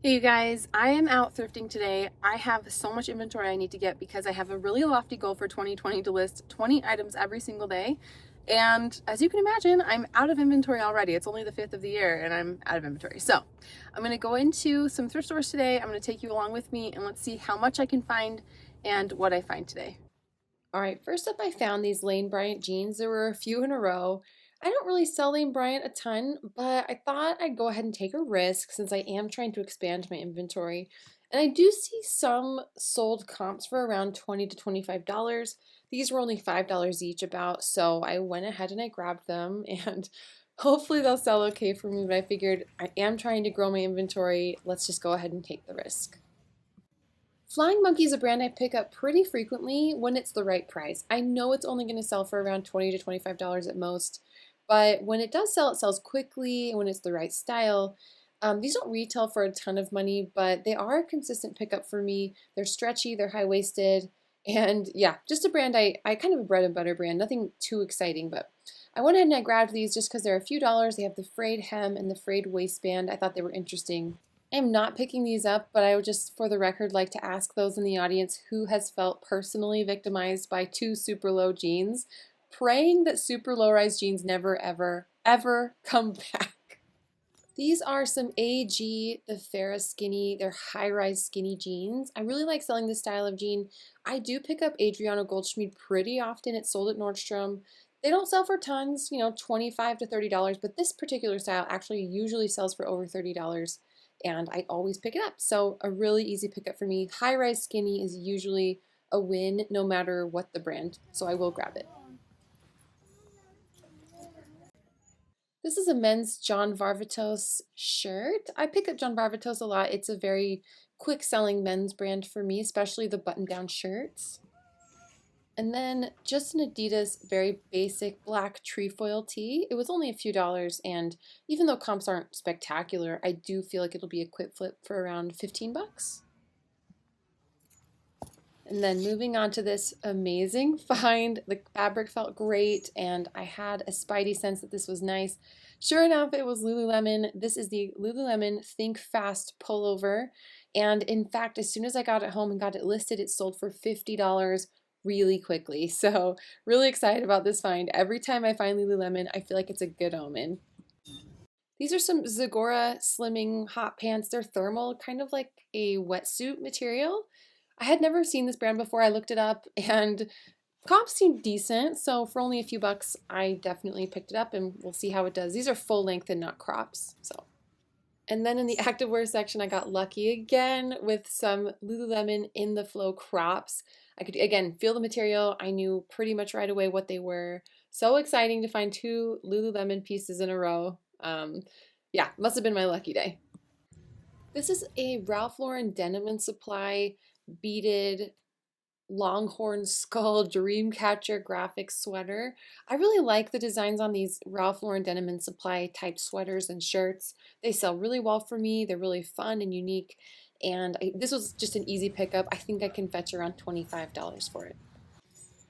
Hey you guys, I am out thrifting today. I have so much inventory I need to get because I have a really lofty goal for 2020 to list 20 items every single day. And as you can imagine, I'm out of inventory already. It's only the 5th of the year and I'm out of inventory. So I'm going to go into some thrift stores today. I'm going to take you along with me and let's see how much I can find and what I find today. All right, first up, I found these Lane Bryant jeans. There were a few in a row. I don't really sell Lane Bryant a ton, but I thought I'd go ahead and take a risk since I am trying to expand my inventory. And I do see some sold comps for around $20 to $25. These were only $5 each about, so I went ahead and I grabbed them and hopefully they'll sell okay for me, but I figured I am trying to grow my inventory. Let's just go ahead and take the risk. Flying Monkey is a brand I pick up pretty frequently when it's the right price. I know it's only going to sell for around $20 to $25 at most, but when it does sell, it sells quickly and when it's the right style. These don't retail for a ton of money, but they are a consistent pickup for me. They're stretchy, they're high-waisted, and yeah, just a brand I kind of a bread and butter brand, nothing too exciting, but I went ahead and I grabbed these just because they're a few dollars. They have the frayed hem and the frayed waistband. I thought they were interesting. I am not picking these up, but I would just, for the record, like to ask those in the audience who has felt personally victimized by two super low jeans, praying that super low rise jeans never, ever, ever come back. These are some AG, the Farrah Skinny, they're high rise skinny jeans. I really like selling this style of jean. I do pick up Adriano Goldschmied pretty often. It's sold at Nordstrom. They don't sell for tons, $25 to $30, but this particular style actually usually sells for over $30 and I always pick it up. So a really easy pickup for me. High rise skinny is usually a win no matter what the brand, so I will grab it. This is a men's John Varvatos shirt. I pick up John Varvatos a lot. It's a very quick selling men's brand for me, especially the button down shirts. And then just an Adidas very basic black trefoil tee. It was only a few dollars, and even though comps aren't spectacular, I do feel like it'll be a quick flip for around 15 bucks. And then moving on to this amazing find, the fabric felt great and I had a spidey sense that this was nice. Sure enough, it was Lululemon. This is the Lululemon Think Fast pullover. And in fact, as soon as I got it home and got it listed, it sold for $50 really quickly. So really excited about this find. Every time I find Lululemon, I feel like it's a good omen. These are some Zagora slimming hot pants. They're thermal, kind of like a wetsuit material. I had never seen this brand before. I looked it up and comps seemed decent. So for only a few bucks, I definitely picked it up and we'll see how it does. These are full length and not crops. And then in the activewear section, I got lucky again with some Lululemon in the flow crops. I could, again, feel the material. I knew pretty much right away what they were. So exciting to find two Lululemon pieces in a row. Yeah, must have been my lucky day. This is a Ralph Lauren Denim and Supply beaded Longhorn Skull Dreamcatcher graphic sweater. I really like the designs on these Ralph Lauren Denim and Supply type sweaters and shirts. They sell really well for me. They're really fun and unique. And this was just an easy pickup. I think I can fetch around $25 for it.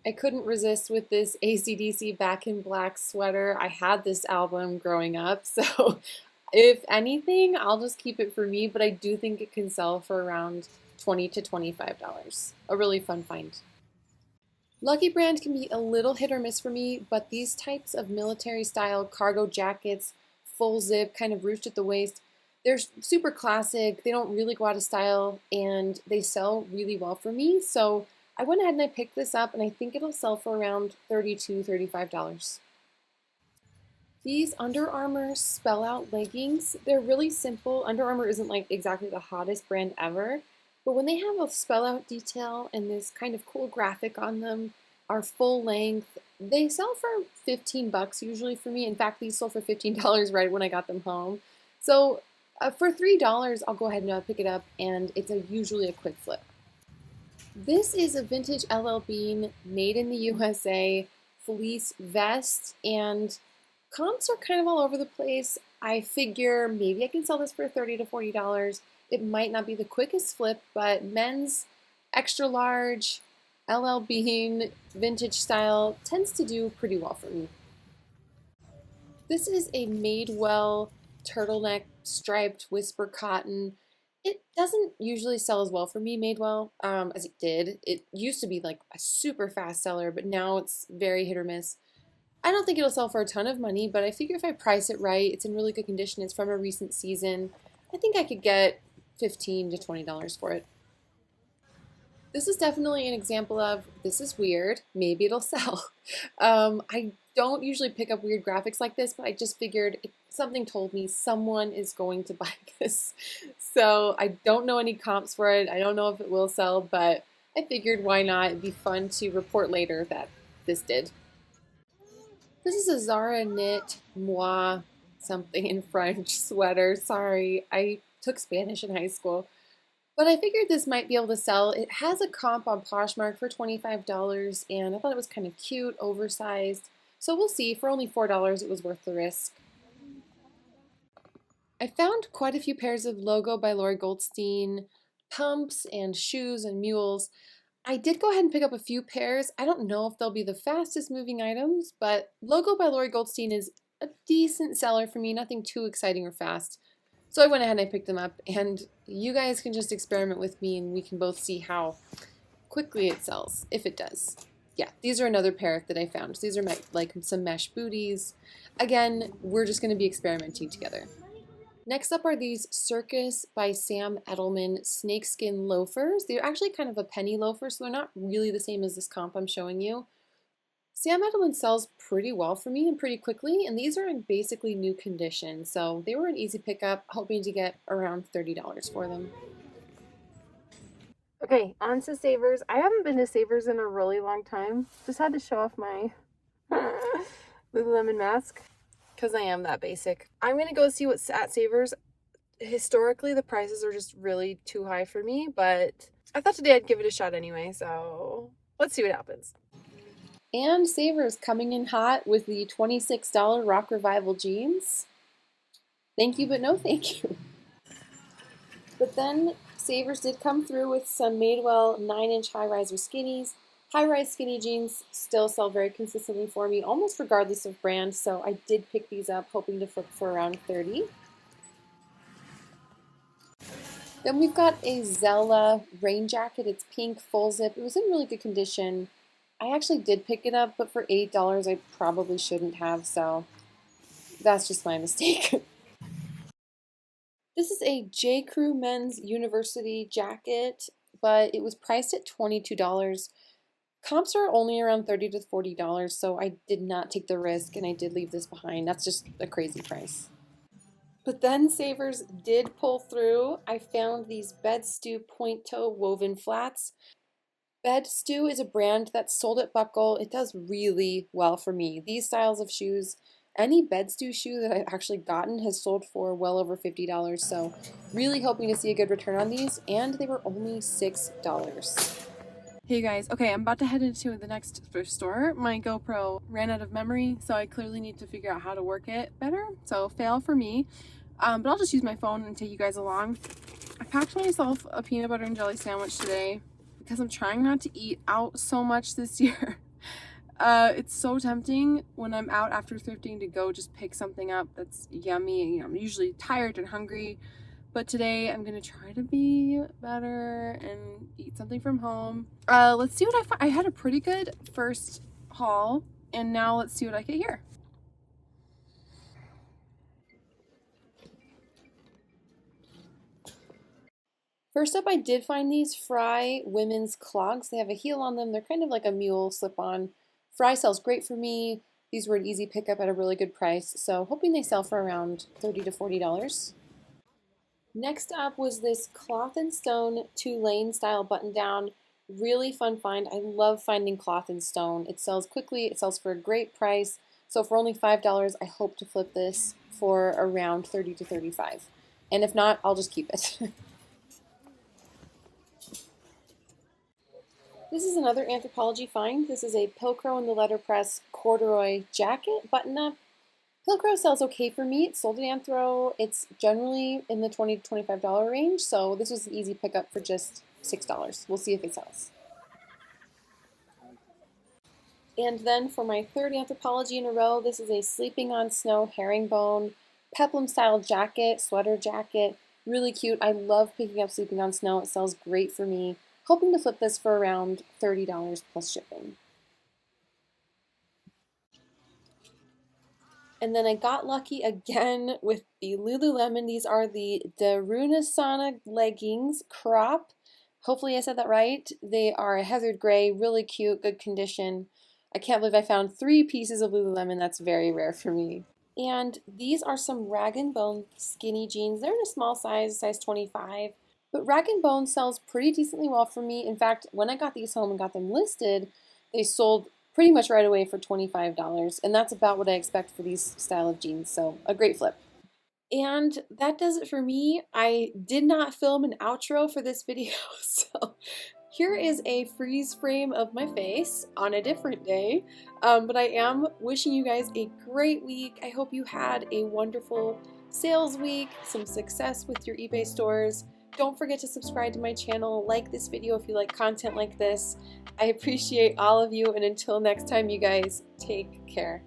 I couldn't resist with this AC/DC Back in Black sweater. I had this album growing up, so if anything, I'll just keep it for me, but I do think it can sell for around $20 to $25. A really fun find. Lucky Brand can be a little hit or miss for me, but these types of military style cargo jackets, full zip, kind of ruched at the waist, they're super classic. They don't really go out of style and they sell really well for me. So I went ahead and I picked this up and I think it'll sell for around $32 to $35. These Under Armour Spell Out leggings, they're really simple. Under Armour isn't like exactly the hottest brand ever, but when they have a spell out detail and this kind of cool graphic on them, are full length, they sell for 15 bucks usually for me. In fact, these sold for $15 right when I got them home. So for $3, I'll go ahead and I'll pick it up and it's usually a quick flip. This is a vintage LL Bean made in the USA fleece vest and comps are kind of all over the place. I figure maybe I can sell this for $30 to $40. It might not be the quickest flip, but men's extra large, LL Bean, vintage style tends to do pretty well for me. This is a Madewell turtleneck striped whisper cotton. It doesn't usually sell as well for me, Madewell, as it did. It used to be like a super fast seller, but now it's very hit or miss. I don't think it'll sell for a ton of money, but I figure if I price it right, it's in really good condition, it's from a recent season, I think I could get $15 to $20 for it. This is definitely an example of this is weird, maybe it'll sell. I don't usually pick up weird graphics like this, but I just figured something told me someone is going to buy this. So I don't know any comps for it. I don't know if it will sell, but I figured why not? It'd be fun to report later that this did. This is a Zara knit moi something in French sweater. Sorry, I took Spanish in high school. But I figured this might be able to sell. It has a comp on Poshmark for $25, and I thought it was kind of cute, oversized. So we'll see. For only $4, it was worth the risk. I found quite a few pairs of Logo by Lori Goldstein pumps and shoes and mules. I did go ahead and pick up a few pairs. I don't know if they'll be the fastest moving items, but Logo by Lori Goldstein is a decent seller for me, nothing too exciting or fast. So I went ahead and I picked them up, and you guys can just experiment with me and we can both see how quickly it sells, if it does. Yeah, these are another pair that I found. These are like some mesh booties. Again, we're just going to be experimenting together. Next up are these Circus by Sam Edelman snakeskin loafers. They're actually kind of a penny loafer, so they're not really the same as this comp I'm showing you. Sam Edelman sells pretty well for me and pretty quickly, and these are in basically new condition, so they were an easy pickup, hoping to get around $30 for them. Okay, on to Savers. I haven't been to Savers in a really long time. Just had to show off my Lululemon mask because I am that basic. I'm going to go see what's at Savers. Historically, the prices are just really too high for me, but I thought today I'd give it a shot anyway, so let's see what happens. And Savers coming in hot with the $26 Rock Revival jeans. Thank you, but no thank you. But then Savers did come through with some Madewell 9-inch high-riser skinnies. High-rise skinny jeans still sell very consistently for me, almost regardless of brand, so I did pick these up, hoping to flip for around 30. Then we've got a Zella rain jacket. It's pink, full zip. It was in really good condition. I actually did pick it up, but for $8 I probably shouldn't have, so that's just my mistake. This is a J. Crew men's university jacket, but it was priced at $22. Comps are only around $30 to $40, so I did not take the risk and I did leave this behind. That's just a crazy price. But then Savers did pull through. I found these Bed Stew point toe woven flats. Bed Stew is a brand that's sold at Buckle. It does really well for me. These styles of shoes, any Bed Stew shoe that I've actually gotten has sold for well over $50, so really hoping to see a good return on these, and they were only $6. Hey guys, okay, I'm about to head into the next thrift store. My GoPro ran out of memory, so I clearly need to figure out how to work it better, so fail for me. But I'll just use my phone and take you guys along. I packed myself a peanut butter and jelly sandwich today because I'm trying not to eat out so much this year. It's so tempting when I'm out after thrifting to go just pick something up that's yummy. You know, I'm usually tired and hungry, but today I'm gonna try to be better and eat something from home. Let's see what I find. I had a pretty good first haul, and now let's see what I get here. First up, I did find these Fry women's clogs. They have a heel on them. They're kind of like a mule slip-on. Fry sells great for me. These were an easy pickup at a really good price, so hoping they sell for around $30 to $40. Next up was this Cloth and Stone Tulane style button down. Really fun find. I love finding cloth and stone. It sells quickly, it sells for a great price. So for only $5, I hope to flip this for around $30 to $35. And if not, I'll just keep it. This is another Anthropologie find. This is a Pilcrow in the letterpress corduroy jacket button-up. Pilcrow sells okay for me. It's sold at Anthro. It's generally in the $20 to $25 range, so this was an easy pickup for just $6. We'll see if it sells. And then for my third Anthropologie in a row, this is a Sleeping on Snow herringbone peplum style jacket, sweater jacket. Really cute. I love picking up Sleeping on Snow. It sells great for me. Hoping to flip this for around $30 plus shipping. And then I got lucky again with the Lululemon. These are the Darunasana leggings crop. Hopefully I said that right. They are a heathered gray, really cute, good condition. I can't believe I found 3 pieces of Lululemon. That's very rare for me. And these are some Rag & Bone skinny jeans. They're in a small size 25. But Rag & Bone sells pretty decently well for me. In fact, when I got these home and got them listed, they sold pretty much right away for $25. And that's about what I expect for these style of jeans. So a great flip. And that does it for me. I did not film an outro for this video, so here is a freeze frame of my face on a different day. But I am wishing you guys a great week. I hope you had a wonderful sales week, some success with your eBay stores. Don't forget to subscribe to my channel, like this video if you like content like this. I appreciate all of you, and until next time, you guys, take care.